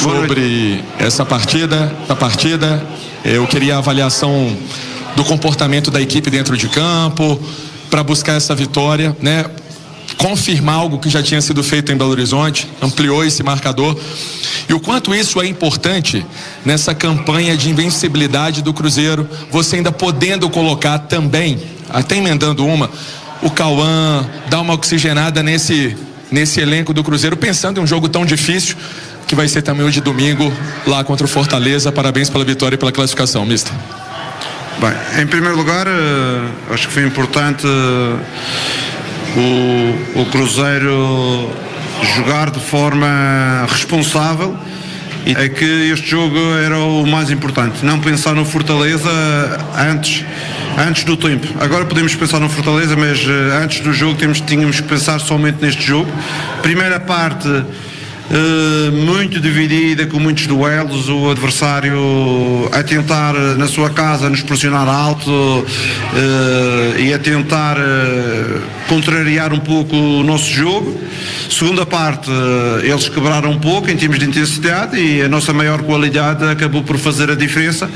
sobre essa partida. Eu queria a avaliação do comportamento da equipe dentro de campo para buscar essa vitória, né? Confirmar algo que já tinha sido feito em Belo Horizonte, ampliou esse marcador. E o quanto isso é importante nessa campanha de invencibilidade do Cruzeiro, você ainda podendo colocar também, até emendando o Cauã, dar uma oxigenada nesse elenco do Cruzeiro, pensando em um jogo tão difícil, que vai ser também o de domingo, lá contra o Fortaleza. Parabéns pela vitória e pela classificação, mister. Bem, em primeiro lugar, acho que foi importante o Cruzeiro jogar de forma responsável, e é que este jogo era o mais importante, não pensar no Fortaleza antes do tempo. Agora podemos pensar no Fortaleza, mas antes do jogo tínhamos que pensar somente neste jogo. Primeira parte muito dividida, com muitos duelos, o adversário a tentar na sua casa nos pressionar alto e a tentar contrariar um pouco o nosso jogo. Segunda parte, eles quebraram um pouco em termos de intensidade, e a nossa maior qualidade acabou por fazer a diferença,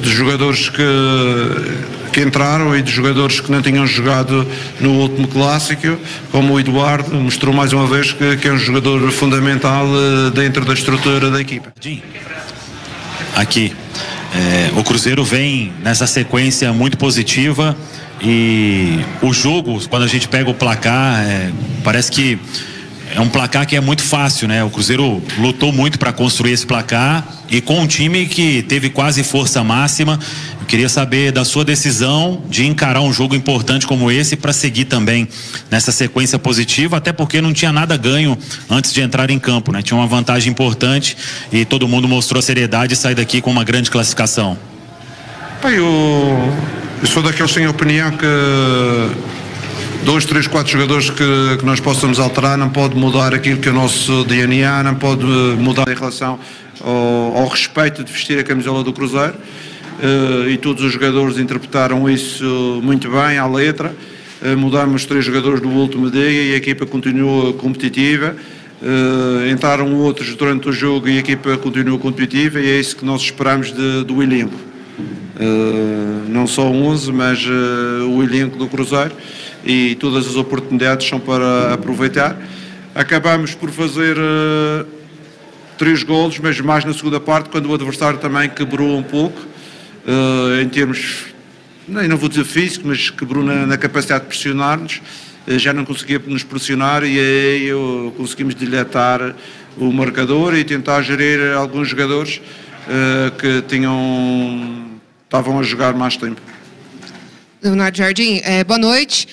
de jogadores que entraram e de jogadores que não tinham jogado no último clássico, como o Eduardo, mostrou mais uma vez que é um jogador fundamental dentro da estrutura da equipa. Aqui, o Cruzeiro vem nessa sequência muito positiva, e o jogo, quando a gente pega o placar, parece que é um placar que é muito fácil, né? O Cruzeiro lutou muito para construir esse placar, e com um time que teve quase força máxima. Eu queria saber da sua decisão de encarar um jogo importante como esse para seguir também nessa sequência positiva, até porque não tinha nada ganho antes de entrar em campo, né? Tinha uma vantagem importante e todo mundo mostrou seriedade e sair daqui com uma grande classificação. Eu sou daqueles que têm a opinião que 2, 3, 4 jogadores que nós possamos alterar não pode mudar aquilo que é o nosso DNA, não pode mudar em relação ao respeito de vestir a camisola do Cruzeiro, e todos os jogadores interpretaram isso muito bem à letra. Mudamos 3 jogadores do último dia e a equipa continua competitiva. Entraram outros durante o jogo e a equipa continua competitiva, e é isso que nós esperamos do elenco. Não só 11, mas o elenco do Cruzeiro, e todas as oportunidades são para aproveitar. Acabamos por fazer 3 golos, mas mais na segunda parte, quando o adversário também quebrou um pouco, em termos, não vou dizer físico, mas quebrou na capacidade de pressionar-nos. Já não conseguia nos pressionar, e aí conseguimos dilatar o marcador e tentar gerir alguns jogadores que estavam a jogar mais tempo. Leonardo Jardim, boa noite.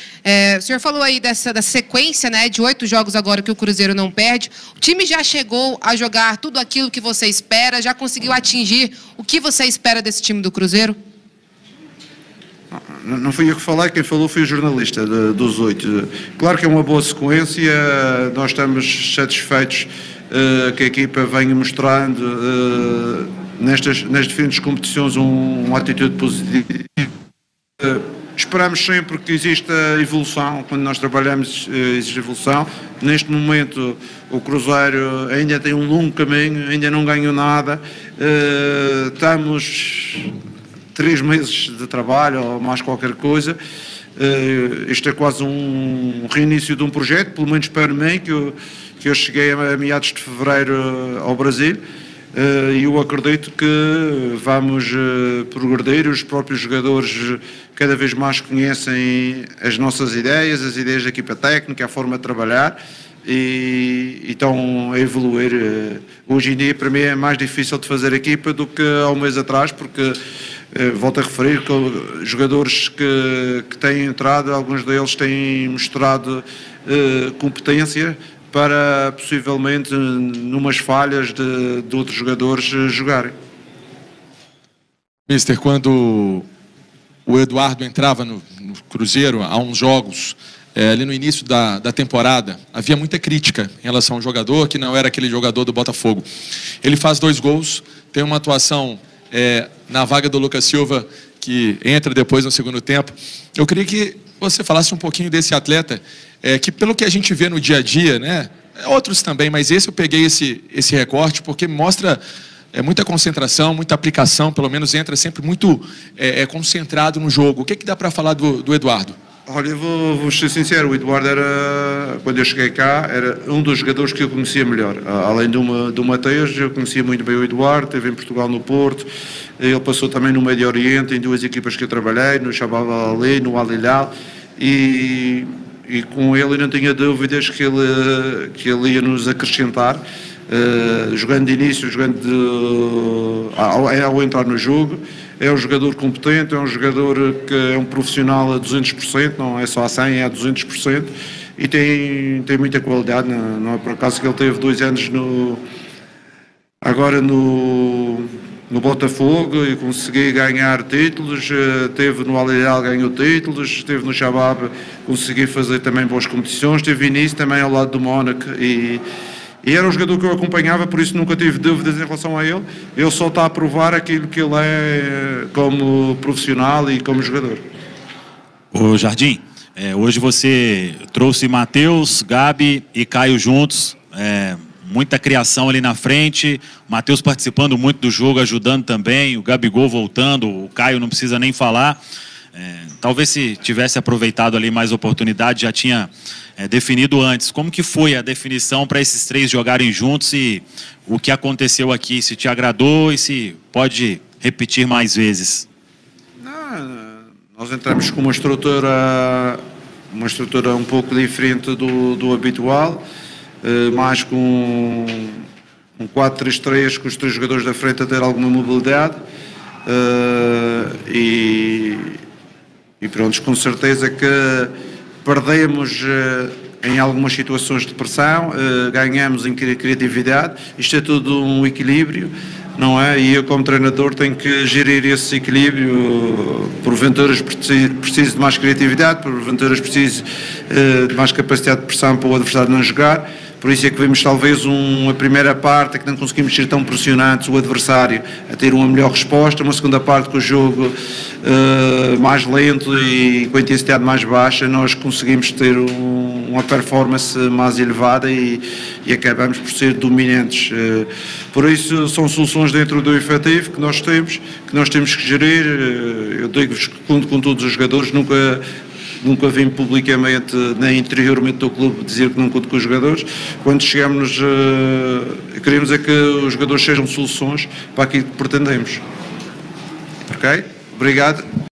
O senhor falou aí da sequência, né, de 8 jogos agora que o Cruzeiro não perde. O time já chegou a jogar tudo aquilo que você espera? Já conseguiu atingir o que você espera desse time do Cruzeiro? Não fui eu que falei, quem falou foi o jornalista dos 8. Claro que é uma boa sequência, nós estamos satisfeitos que a equipa venha mostrando nas diferentes competições uma atitude positiva. Esperamos sempre que exista evolução. Quando nós trabalhamos, existe evolução. Neste momento o Cruzeiro ainda tem um longo caminho, ainda não ganhou nada. Estamos 3 meses de trabalho ou mais qualquer coisa. Isto é quase um reinício de um projeto, pelo menos para mim, que eu cheguei a meados de fevereiro ao Brasil. E eu acredito que vamos progredir. Os próprios jogadores cada vez mais conhecem as nossas ideias, as ideias da equipa técnica, a forma de trabalhar, e estão a evoluir. Hoje em dia, para mim, é mais difícil de fazer equipa do que há um mês atrás, porque volto a referir que jogadores que têm entrado, alguns deles têm mostrado competência para possivelmente numas falhas de outros jogadores jogarem. Mister, quando o Eduardo entrava no Cruzeiro há uns jogos, ali no início da temporada, havia muita crítica em relação ao jogador, que não era aquele jogador do Botafogo. Ele faz 2 gols, tem uma atuação na vaga do Lucas Silva, que entra depois no segundo tempo. Eu queria que você falasse um pouquinho desse atleta, que pelo que a gente vê no dia a dia, né, Outros também, mas esse eu peguei esse recorte porque mostra muita concentração, muita aplicação, pelo menos entra sempre muito concentrado no jogo. O que dá para falar do Eduardo? Olha, eu vou ser sincero, o Eduardo era, quando eu cheguei cá, era um dos jogadores que eu conhecia melhor. Além do Mateus, eu conhecia muito bem o Eduardo, esteve em Portugal, no Porto, ele passou também no Médio Oriente, em 2 equipas que eu trabalhei, no Shabab Ali, no Al Hilal, e com ele eu não tinha dúvidas que ele ia nos acrescentar, jogando de início, ao entrar no jogo. É um jogador competente, é um jogador que é um profissional a 200%, não é só a 100%, é a 200%, e tem muita qualidade. Não é por acaso que ele teve 2 anos agora no Botafogo e conseguiu ganhar títulos, teve no Al Hilal, ganhou títulos, esteve no Shabab, conseguiu fazer também boas competições, teve início também ao lado do Mónaco e era um jogador que eu acompanhava, por isso nunca tive dúvidas em relação a ele. Ele só está a provar aquilo que ele é como profissional e como jogador. Ô Jardim, hoje você trouxe Mateus, Gabi e Caio juntos, muita criação ali na frente, o Mateus participando muito do jogo, ajudando também, o Gabigol voltando, o Caio não precisa nem falar. Talvez se tivesse aproveitado ali mais oportunidade, já tinha definido antes. Como que foi a definição para esses 3 jogarem juntos e o que aconteceu aqui? Se te agradou e se pode repetir mais vezes? Nós entramos com uma estrutura um pouco diferente do habitual, mais com um 4-3-3, com os 3 jogadores da frente a ter alguma mobilidade, e pronto, com certeza que perdemos em algumas situações de pressão, ganhamos em criatividade. Isto é tudo um equilíbrio, não é? E eu, como treinador, tenho que gerir esse equilíbrio. Porventura preciso de mais criatividade, porventura preciso de mais capacidade de pressão para o adversário não jogar. Por isso é que vimos talvez uma primeira parte que não conseguimos ser tão pressionantes, o adversário a ter uma melhor resposta, uma segunda parte com o jogo mais lento e com a intensidade mais baixa, nós conseguimos ter uma performance mais elevada e acabamos por ser dominantes. Por isso são soluções dentro do efetivo que nós temos que gerir. Eu digo-vos que conto com todos os jogadores, nunca vim publicamente nem interiormente do clube dizer que não conto com os jogadores. Quando chegamos, queremos que os jogadores sejam soluções para aquilo que pretendemos. Ok? Obrigado.